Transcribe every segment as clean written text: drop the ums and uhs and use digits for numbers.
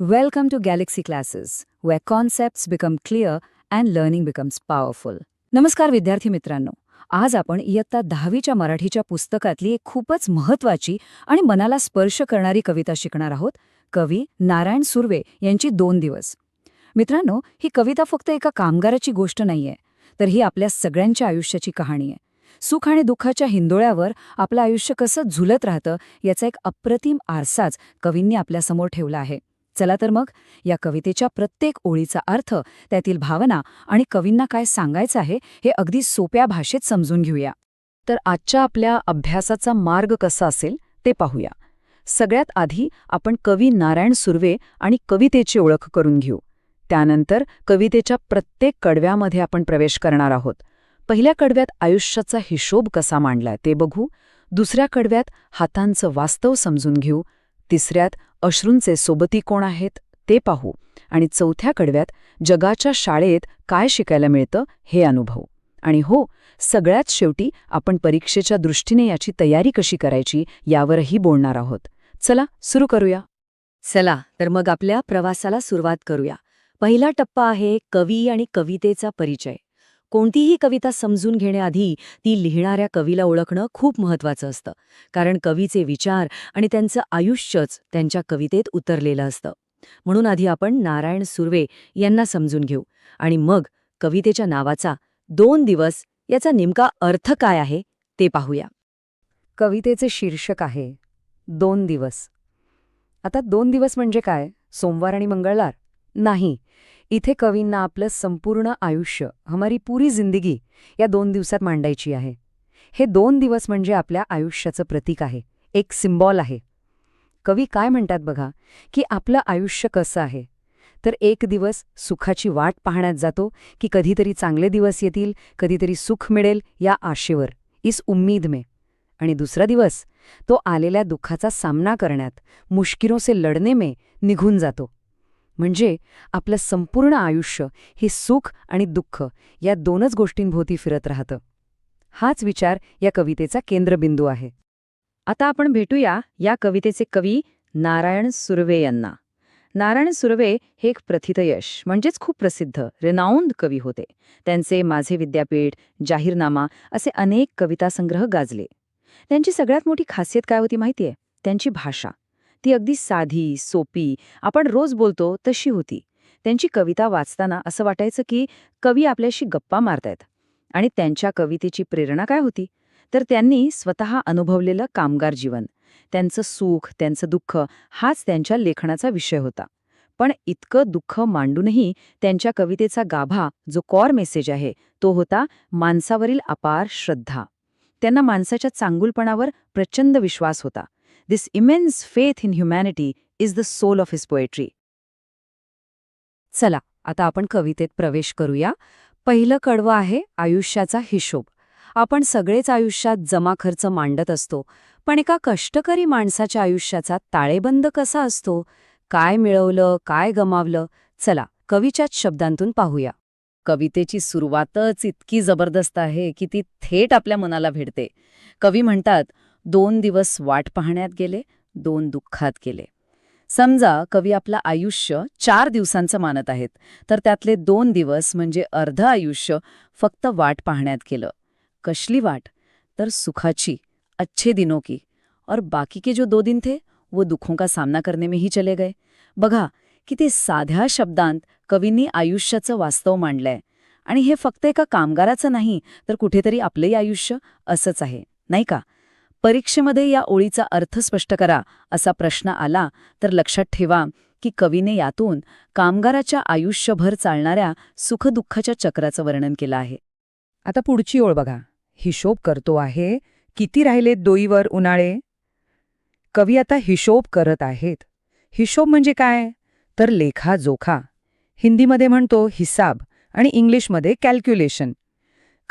Welcome to Galaxy Classes, where concepts become clear and learning becomes powerful. नमस्कार विद्यार्थी मित्रांनो. आज आपण इयत्ता 10वीच्या मराठीच्या पुस्तकातली एक खूपच महत्त्वाची आणि मनाला स्पर्श करणारी कविता शिकणार आहोत. कवी नारायण सुर्वे यांची 2 दिवस. मित्रांनो, ही कविता फक्त एका कामगाराची गोष्ट नाहीये, तर ही आपल्या सगळ्यांच्या आयुष्याची कहाणी आहे. सुख आणि दुःखाच्या हिंदोळ्यावर आपलं आयुष्य कसं झुलत राहतं याचा एक अप्रतिम आरसाच कवींनी आपल्यासमोर ठेवला आहे. चला तर मग या कवितेच्या प्रत्येक ओळीचा अर्थ, त्यातील भावना आणि कवींना काय सांगायचं आहे हे अगदी सोप्या भाषेत समजून घेऊया. तर आजच्या आपल्या अभ्यासाचा मार्ग कसा असेल ते पाहूया. सगळ्यात आधी आपण कवी नारायण सुर्वे आणि कवितेची ओळख करून घेऊ. त्यानंतर कवितेच्या प्रत्येक कडव्यामध्ये आपण प्रवेश करणार आहोत. पहिल्या कडव्यात आयुष्याचा हिशोब कसा मांडलाय ते बघू. दुसऱ्या कडव्यात हातांचं वास्तव समजून घेऊ. तिसऱ्यात अश्रूंचे सोबती कोण आहेत ते पाहू. आणि चौथ्या कडव्यात जगाच्या शाळेत काय शिकायला मिळतं हे अनुभवू. आणि हो, सगळ्यात शेवटी आपण परीक्षेच्या दृष्टीने याची तयारी कशी करायची यावरही बोलणार आहोत. चला सुरू करूया. चला तर मग आपल्या प्रवासाला सुरुवात करूया. पहिला टप्पा आहे कवी आणि कवितेचा परिचय. कोणतीही कविता समजून घेण्याआधी ती लिहिणाऱ्या कवीला ओळखणं खूप महत्त्वाचं असतं, कारण कवीचे विचार आणि त्यांचं आयुष्यच त्यांच्या कवितेत उतरलेलं असतं. म्हणून आधी आपण नारायण सुर्वे यांना समजून घेऊ आणि मग कवितेच्या नावाचा 2 दिवस याचा नेमका अर्थ काय आहे ते पाहूया. कवितेचे शीर्षक आहे 2 दिवस. आता 2 दिवस म्हणजे काय, सोमवार आणि मंगळवार? नाही. इथे कवींना आपलं संपूर्ण आयुष्य, हमारी पूरी जिंदगी या 2 दिवसात मांडायची आहे. हे 2 दिवस म्हणजे आपल्या आयुष्याचं प्रतीक आहे, एक सिम्बॉल आहे. कवी काय म्हणतात बघा, की आपलं आयुष्य कसं आहे, तर एक दिवस सुखाची वाट पाहण्यात जातो, की कधीतरी चांगले दिवस येतील, कधीतरी सुख मिळेल या आशेवर, इस उम्मीद में. आणि दुसरा दिवस तो आलेल्या दुःखाचा सामना करण्यात, मुश्किलों से लढने में निघून जातो. म्हणजे आपलं संपूर्ण आयुष्य हे सुख आणि दुःख या 2च गोष्टींभोवती फिरत राहतं. हाच विचार या कवितेचा केंद्रबिंदू आहे. आता आपण भेटूया या कवितेचे कवी नारायण सुर्वे यांना. नारायण सुर्वे हे एक प्रथितयश म्हणजेच खूप प्रसिद्ध रिनाऊंड कवी होते. त्यांचे माझे विद्यापीठ, जाहीरनामा असे अनेक कवितासंग्रह गाजले. त्यांची सगळ्यात मोठी खासियत काय होती माहितीये? त्यांची भाषा. ती अगदी साधी, सोपी, आपण रोज बोलतो तशी होती. त्यांची कविता वाचताना असं वाटायचं की कवी आपल्याशी गप्पा मारतायत. आणि त्यांच्या कवितेची प्रेरणा काय होती? तर त्यांनी स्वतः अनुभवलेलं कामगार जीवन, त्यांचं सुख, त्यांचं दुःख हाच त्यांच्या लेखनाचा विषय होता. पण इतकं दुःख मांडूनही त्यांच्या कवितेचा गाभा, जो कॉर मेसेज आहे, तो होता माणसावरील अपार श्रद्धा. त्यांना माणसाच्या चांगुलपणावर प्रचंड विश्वास होता. This immense faith in humanity is the soul of his poetry. चला, आता आपण कवितेत प्रवेश करूया. पहिलं कडवं आहे आयुष्याचा हिशोब. आपण सगळेच आयुष्यात जमा खर्च मांडत असतो, पण एका कष्टकरी माणसाच्या आयुष्याचा ताळेबंद कसा असतो? काय मिळवलं, काय गमावलं? चला, कवीच्याच शब्दांतून पाहूया. कवितेची सुरुवातच इतकी जबरदस्त आहे की ती थेट आपल्या मनाला भिडते. कवी म्हणतात, 2 दिवस वाट पाहण्यात गेले, 2 दुःखात गेले. समजा कवी आपलं आयुष्य 4 दिवसांचं मानत आहेत, तर त्यातले 2 दिवस म्हणजे अर्ध आयुष्य फक्त वाट पाहण्यात गेलं. कसली वाट? तर सुखाची, अच्छे दिनों की. और बाकी के जो 2 दिन थे वो दुखों का सामना करने में ही चले गए. बघा, किती साध्या शब्दांत कवींनी आयुष्याचं वास्तव मांडलंय. आणि हे फक्त एका कामगाराचं नाही, तर कुठेतरी आपलंही आयुष्य असंच आहे, नाही का? परीक्षेमध्ये या ओळीचा अर्थ स्पष्ट करा असा प्रश्न आला तर लक्षात ठेवा की कवीने यातून कामगाराच्या आयुष्यभर चालणाऱ्या सुखदुःखाच्या चक्राचं वर्णन केलं आहे. आता पुढची ओळ बघा. हिशोब करतो आहे, किती राहिलेत डोईवर उन्हाळे? कवी आता हिशोब करत आहेत. हिशोब म्हणजे काय? तर लेखाजोखा. हिंदीमध्ये म्हणतो हिसाब आणि इंग्लिशमध्ये कॅल्क्युलेशन.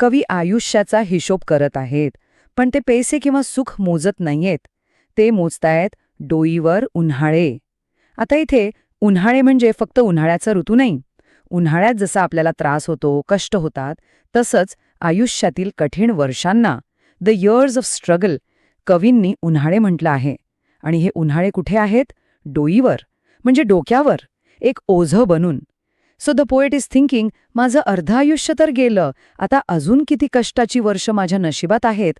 कवी आयुष्याचा हिशोब करत आहेत, पण ते पैसे किंवा सुख मोजत नाहीयेत. ते मोजतायत डोईवर उन्हाळे. आता इथे उन्हाळे म्हणजे फक्त उन्हाळ्याचा ऋतू नाही. उन्हाळ्यात जसा आपल्याला त्रास होतो, कष्ट होतात, तसंच आयुष्यातील कठीण वर्षांना, द इयर्स ऑफ स्ट्रगल, कवींनी उन्हाळे म्हटलं आहे. आणि हे उन्हाळे कुठे आहेत? डोईवर. म्हणजे डोक्यावर एक ओझं बनून. So the poet is thinking, माझं अर्ध आयुष्य तर गेलं, आता अजून किती कष्टाची वर्ष माझ्या नशिबात आहेत,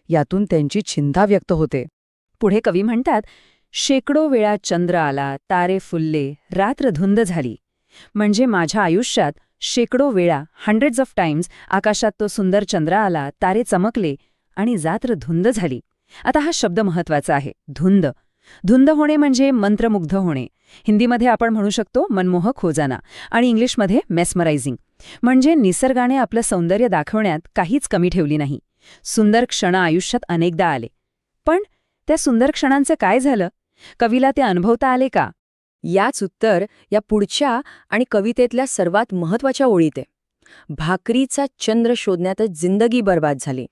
यातून त्यांची चिंता व्यक्त होते. पुढे कवी म्हणतात, शेकडो वेळा चंद्र आला, तारे फुलले, रात्र धुंद झाली. म्हणजे माझ्या आयुष्यात शेकडो वेळा, हंड्रेड्स ऑफ टाइम्स आकाशात तो सुंदर चंद्र आला, तारे चमकले आणि रात्र धुंद झाली. आता हा शब्द महत्वाचा आहे, धुंद. धुंद होणे म्हणजे मंत्रमुग्ध होणे. हिंदीमध्ये आपण म्हणू शकतो मनमोहक हो जाणं, आणि इंग्लिशमध्ये मेस्मरायझिंग. म्हणजे निसर्गाने आपलं सौंदर्य दाखवण्यात काहीच कमी ठेवली नाही. सुंदर क्षण आयुष्यात अनेकदा आले. पण त्या सुंदर क्षणांचं काय झालं? कवीला ते अनुभवता आले का? याच उत्तर या पुढच्या आणि कवितेतल्या सर्वात महत्वाच्या ओळीत आहे. भाकरीचा चंद्र शोधण्यातच जिंदगी बर्बाद झाली.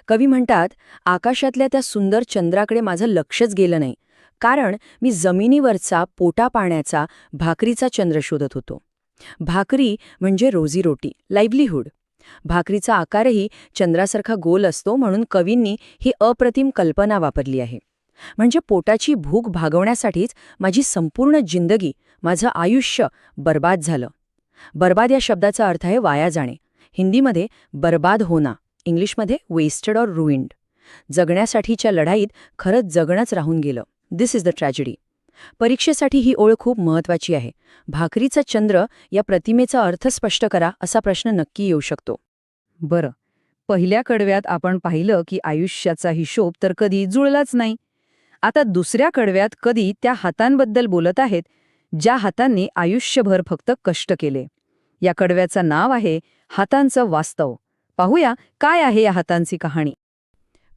कवी म्हणतात, आकाशातल्या त्या सुंदर चंद्राकडे माझं लक्षच गेलं नाही, कारण मी जमिनीवरचा पोटा पाण्याचा भाकरीचा चंद्र शोधत होतो. भाकरी म्हणजे रोजीरोटी, लाईव्हलीहूड. भाकरीचा आकारही चंद्रासारखा गोल असतो, म्हणून कवींनी ही अप्रतिम कल्पना वापरली आहे. म्हणजे पोटाची भूक भागवण्यासाठीच माझी संपूर्ण जिंदगी, माझं आयुष्य बर्बाद झालं. बर्बाद या शब्दाचा अर्थ आहे वाया जाणे. हिंदीमध्ये बर्बाद होना, इंग्लिशमध्ये वेस्टेड ऑर रुइंड. जगण्यासाठीच्या लढाईत खरंच जगणंच राहून गेलं. दिस इज द ट्रॅजेडी. परीक्षेसाठी ही ओळ खूप महत्वाची आहे. भाकरीचा चंद्र या प्रतिमेचा अर्थ स्पष्ट करा, असा प्रश्न नक्की येऊ शकतो. बरं, पहिल्या कडव्यात आपण पाहिलं की आयुष्याचा हिशोब तर कधी जुळलाच नाही. आता दुसऱ्या कडव्यात कधी त्या हातांबद्दल बोलत आहेत, ज्या हातांनी आयुष्यभर फक्त कष्ट केले. या कडव्याचं नाव आहे हातांचं वास्तव. पाहूया काय आहे या हातांची कहाणी.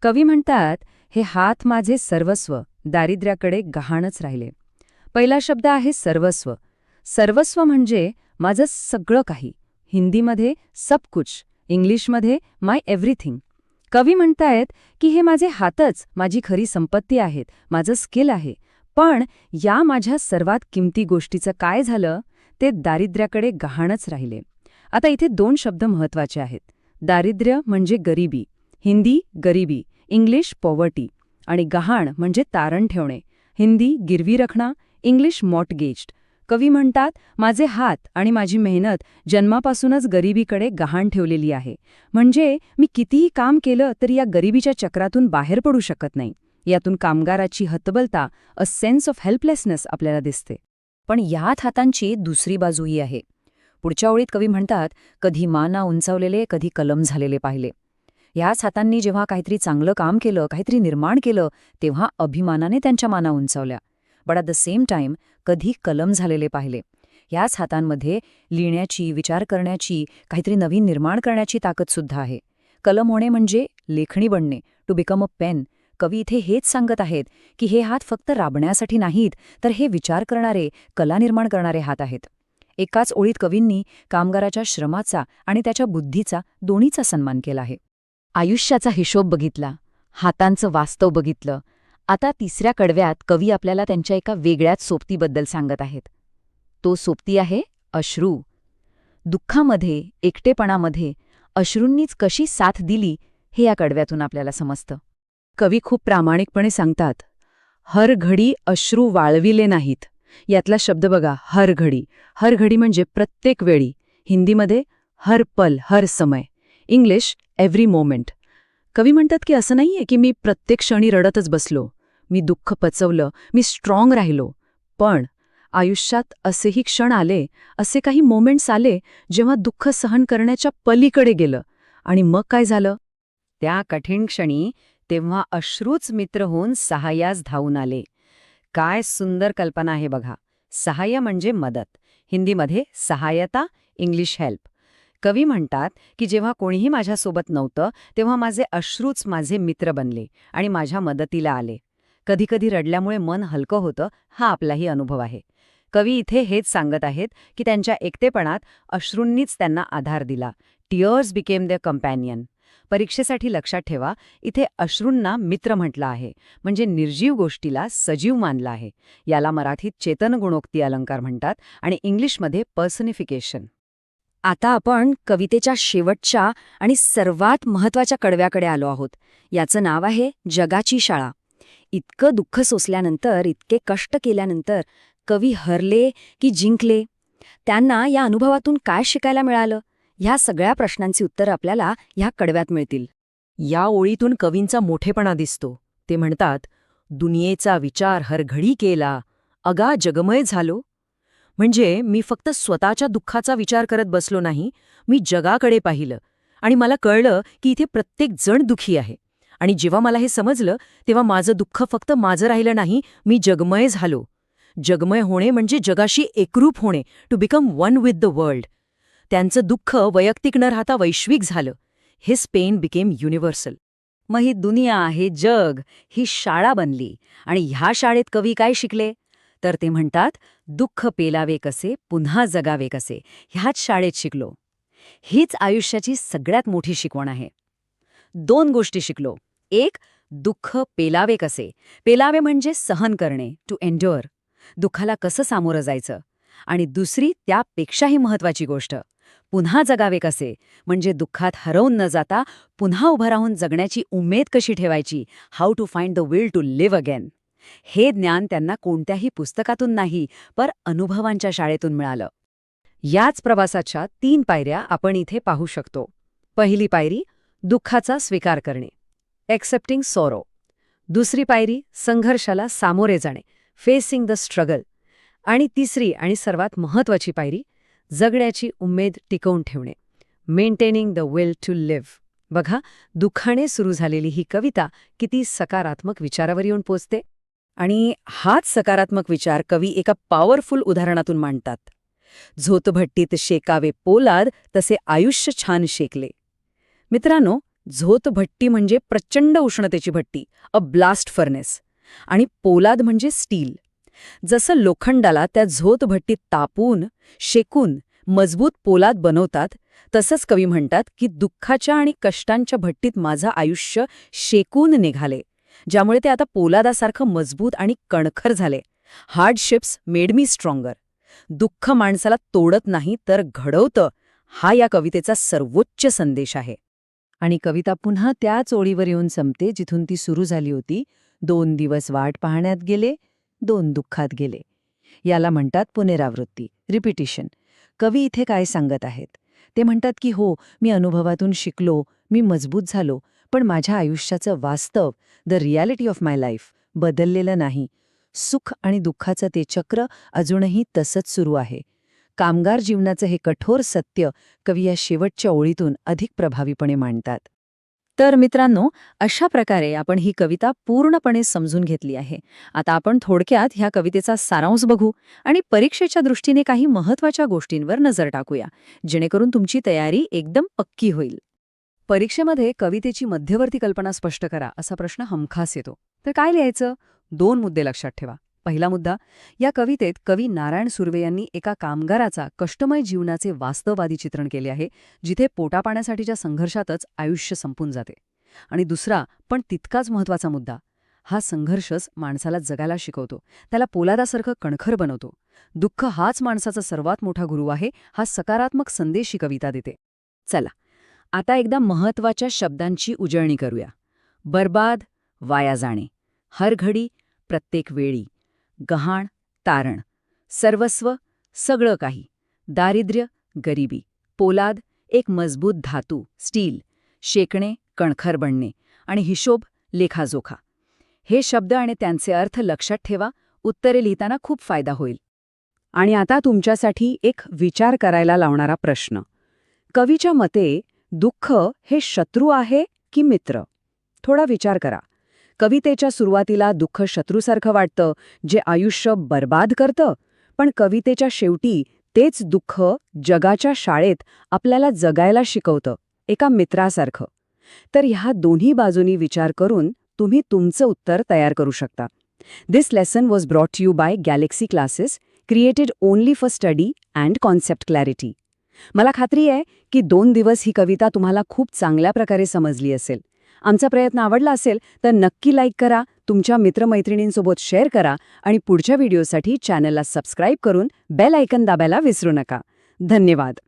कवी म्हणतात, हे हात माझे सर्वस्व, दारिद्र्याकडे गहाणच राहिले. पहिला शब्द आहे सर्वस्व. सर्वस्व म्हणजे माझं सगळं काही. हिंदीमध्ये सब कुछ, इंग्लिशमध्ये माय एव्हरीथिंग. कवी म्हणतायत की हे माझे हातच माझी खरी संपत्ती आहेत, माझं स्किल आहे. पण या माझ्या सर्वात किमती गोष्टीचं काय झालं? ते दारिद्र्याकडे गहाणच राहिले. आता इथे दोन शब्द महत्वाचे आहेत. दारिद्र्य म्हणजे गरिबी, हिंदी गरिबी, इंग्लिश पॉवर्टी. आणि गहाण म्हणजे तारण ठेवणे, हिंदी गिरवी रखणा, इंग्लिश मॉर्टगेज्ड. कवी म्हणतात, माझे हात आणि माझी मेहनत जन्मापासूनच गरिबीकडे गहाण ठेवलेली आहे. म्हणजे मी कितीही काम केलं तरी या गरिबीच्या चक्रातून बाहेर पडू शकत नाही. यातून कामगाराची हतबलता, अ सेन्स ऑफ हेल्पलेसनेस आपल्याला दिसते. पण यात हातांची दुसरी बाजूही आहे. पुढच्या ओळीत कवी म्हणतात, कधी माना उंचावलेले, कधी कलम झालेले पाहिले. याच हातांनी जेव्हा काहीतरी चांगलं काम केलं, काहीतरी निर्माण केलं, तेव्हा अभिमानाने त्यांच्या माना उंचावल्या. But at the same time कधी कलम झालेले पाहिले. याच हातांमध्ये लिहिण्याची, विचार करण्याची, काहीतरी नवीन निर्माण करण्याची ताकदसुद्धा आहे. कलम होणे म्हणजे लेखणी बनणे, टू बिकम अ पेन. कवी इथे हेच सांगत आहेत की हे हात फक्त राबण्यासाठी नाहीत, तर हे विचार करणारे, कला निर्माण करणारे हात आहेत. एकाच ओळीत कवींनी कामगाराच्या श्रमाचा आणि त्याच्या बुद्धीचा, दोन्हीचा सन्मान केला आहे. आयुष्याचा हिशोब बघितला, हातांचं वास्तव बघितलं. आता तिसऱ्या कडव्यात कवी आपल्याला त्यांच्या एका वेगळ्याच सोबतीबद्दल सांगत आहेत. तो सोबती आहे अश्रू. दुःखामध्ये, एकटेपणामध्ये अश्रूंनीच कशी साथ दिली हे या कडव्यातून आपल्याला समजतं. कवी खूप प्रामाणिकपणे सांगतात, हर घडी अश्रू वाळविले नाहीत. यातला शब्द बघा, हर घडी. हर घडी म्हणजे प्रत्येक वेळी. हिंदीमध्ये हर पल, हर समय, इंग्लिश एव्हरी मोमेंट. कवी म्हणतात की असं नाहीये की मी प्रत्येक क्षणी रडतच बसलो, मी दुःख पचवलं, मी स्ट्रॉंग राहिलो. पण आयुष्यात असेही क्षण आले, असे काही मोमेंट्स आले जेव्हा दुःख सहन करण्याच्या पलीकडे गेलं. आणि मग काय झालं? त्या कठीण क्षणी तेव्हा अश्रूच मित्र होऊन सहाय्यास धावून आले. काय सुंदर कल्पना आहे बघा. सहाय्य म्हणजे मदत, हिंदीमध्ये सहायता, इंग्लिश हेल्प. कवी म्हणतात की जेव्हा कोणीही माझ्यासोबत नव्हतं, तेव्हा माझे अश्रूच माझे मित्र बनले आणि माझ्या मदतीला आले. कधीकधी रडल्यामुळे मन हलकं होतं, हा आपलाही अनुभव आहे. कवी इथे हेच सांगत आहेत की त्यांच्या एकटेपणात अश्रूंनीच त्यांना आधार दिला. Tears became their companion. परीक्षेसाठी लक्षात ठेवा, इथे अश्रूंना मित्र म्हटलं आहे, म्हणजे निर्जीव गोष्टीला सजीव मानलं आहे. याला मराठीत चेतन गुणोक्ती अलंकार म्हणतात आणि इंग्लिशमध्ये पर्सनिफिकेशन. आता आपण कवितेच्या शेवटच्या आणि सर्वात महत्वाच्या कडव्याकडे आलो आहोत. याचं नाव आहे जगाची शाळा. इतकं दुःख सोसल्यानंतर, इतके कष्ट केल्यानंतर कवी हरले की जिंकले? त्यांना या अनुभवातून काय शिकायला मिळालं? ह्या सगळ्या प्रश्नांची उत्तरं आपल्याला ह्या कडव्यात मिळतील. या ओळीतून कवींचा मोठेपणा दिसतो. ते म्हणतात, दुनियेचा विचार हर घडी केला, अगा जगमय झालो. म्हणजे मी फक्त स्वतःच्या दुःखाचा विचार करत बसलो नाही, मी जगाकडे पाहिलं आणि मला कळलं की इथे प्रत्येक जण दुःखी आहे. आणि जेव्हा मला हे समजलं तेव्हा माझं दुःख फक्त माझं राहिलं नाही, मी जगमय झालो. जगमय होणे म्हणजे जगाशी एकरूप होणे, to become one with the world. त्यांचं दुःख वैयक्तिक न राहता वैश्विक झालं. His pain became universal. मग ही दुनिया, हे जग, ही शाळा बनली. आणि ह्या शाळेत कवी काय शिकले? तर ते म्हणतात, दुःख पेलावे कसे, पुन्हा जगावे कसे, ह्याच शाळेत शिकलो. हीच आयुष्याची सगळ्यात मोठी शिकवण आहे. 2 गोष्टी शिकलो. एक, दुःख पेलावे कसे. पेलावे म्हणजे सहन करणे, टू एन्ड्युअर. दुःखाला कसं सामोरं जायचं. आणि दुसरी, त्यापेक्षाही महत्वाची गोष्ट, पुन्हा जगावे कसे, म्हणजे दुःखात हरवून न जाता पुन्हा उभं राहून जगण्याची उमेद कशी ठेवायची, how to find the will to live again. हे ज्ञान त्यांना कोणत्याही पुस्तकातून नाही, पर अनुभवांच्या शाळेतून मिळालं. याच प्रवासाच्या 3 पायऱ्या आपण इथे पाहू शकतो. पहिली पायरी, दुःखाचा स्वीकार करणे, एक्सेप्टिंग सॉरो. दुसरी पायरी, संघर्षाला सामोरे जाणे, फेसिंग द स्ट्रगल. आणि तिसरी आणि सर्वात महत्वाची पायरी, जगण्याची उमेद टिकवून ठेवणे, maintaining the will to live. बघा, दुःखाने सुरू झालेली ही कविता किती सकारात्मक विचारावर येऊन पोचते. आणि हाच सकारात्मक विचार कवी एका पॉवरफुल उदाहरणातून मांडतात. झोतभट्टीत शेकावे पोलाद, तसे आयुष्य छान शेकले. मित्रांनो, झोतभट्टी म्हणजे प्रचंड उष्णतेची भट्टी, अ ब्लास्ट फर्नेस. आणि पोलाद म्हणजे स्टील. जसं लोखंडाला त्या झोतभट्टीत तापून, शेकून मजबूत पोलाद बनवतात, तसंच कवी म्हणतात की दुःखाच्या आणि कष्टांच्या भट्टीत माझं आयुष्य शेकून निघाले, ज्यामुळे ते आता पोलादासारखं मजबूत आणि कणखर झाले. Hardships made me stronger. दुःख माणसाला तोडत नाही तर घडवतं, हा या कवितेचा सर्वोच्च संदेश आहे. आणि कविता पुन्हा त्याच ओळीवर येऊन संपते जिथून ती सुरू झाली होती. 2 दिवस वाट पाहण्यात गेले, 2 दुःखात गेले. याला म्हणतात पुनरावृत्ती, रिपिटिशन. कवी इथे काय सांगत आहेत? ते म्हणतात की हो, मी अनुभवातून शिकलो, मी मजबूत झालो, पण माझ्या आयुष्याचं वास्तव, the reality of my life, बदललेलं नाही. सुख आणि दुःखाचं ते चक्र अजूनही तसंच सुरू आहे. कामगार जीवनाचं हे कठोर सत्य कवी या शेवटच्या ओळीतून अधिक प्रभावीपणे मांडतात. तर मित्रांनो, अशा प्रकारे आपण ही कविता पूर्णपणे समजून घेतली आहे. आता आपण थोडक्यात ह्या कवितेचा सारांश बघू आणि परीक्षेच्या दृष्टीने काही महत्त्वाच्या गोष्टींवर नजर टाकूया, जेणेकरून तुमची तयारी एकदम पक्की होईल. परीक्षेमध्ये कवितेची मध्यवर्ती कल्पना स्पष्ट करा असा प्रश्न हमखास येतो. तर काय लिहायचं? 2 मुद्दे लक्षात ठेवा. पहिला मुद्दा, या कवितेत कवी नारायण सुर्वे यांनी एका कामगाराचा कष्टमय जीवनाचे वास्तववादी चित्रण केले आहे, जिथे पोटापाण्यासाठीच्या संघर्षातच आयुष्य संपून जाते. आणि दुसरा, पण तितकाच महत्त्वाचा मुद्दा, हा संघर्षच माणसाला जगायला शिकवतो, त्याला पोलादासारखं कणखर बनवतो. दुःख हाच माणसाचा सर्वात मोठा गुरु आहे, हा सकारात्मक संदेश ही कविता देते. चला, आता एकदा महत्त्वाच्या शब्दांची उजळणी करूया. बर्बाद, वाया जाणे, हर घडी, प्रत्येक वेळी, गहाण, तारण, सर्वस्व, सगळं काही, दारिद्र्य, गरिबी, पोलाद, एक मजबूत धातू, स्टील, शेकणे, कणखर बनणे, आणि हिशोब, लेखाजोखा. हे शब्द आणि त्यांचे अर्थ लक्षात ठेवा, उत्तरे लिहिताना खूप फायदा होईल. आणि आता तुमच्यासाठी एक विचार करायला लावणारा प्रश्न. कवीच्या मते दुःख हे शत्रू आहे की मित्र? थोडा विचार करा. कवितेच्या सुरुवातीला दुःख शत्रूसारखं वाटतं, जे आयुष्य बर्बाद करतं, पण कवितेच्या शेवटी तेच दुःख जगाच्या शाळेत आपल्याला जगायला शिकवतं, एका मित्रासारखं. तर ह्या दोन्ही बाजूनी विचार करून तुम्ही तुमचं उत्तर तयार करू शकता. This lesson was brought you by Galaxy Classes, created only for study and concept clarity. मला खात्री आहे की 2 दिवस ही कविता तुम्हाला खूप चांगल्या प्रकारे समजली असेल. आमचा प्रयत्न आवडला असेल तर नक्की लाईक करा, तुमच्या मित्रमैत्रिणींसोबत शेअर करा आणि पुढच्या व्हिडिओसाठी चॅनलला सबस्क्राईब करून बेल आयकन दाबायला विसरू नका. धन्यवाद.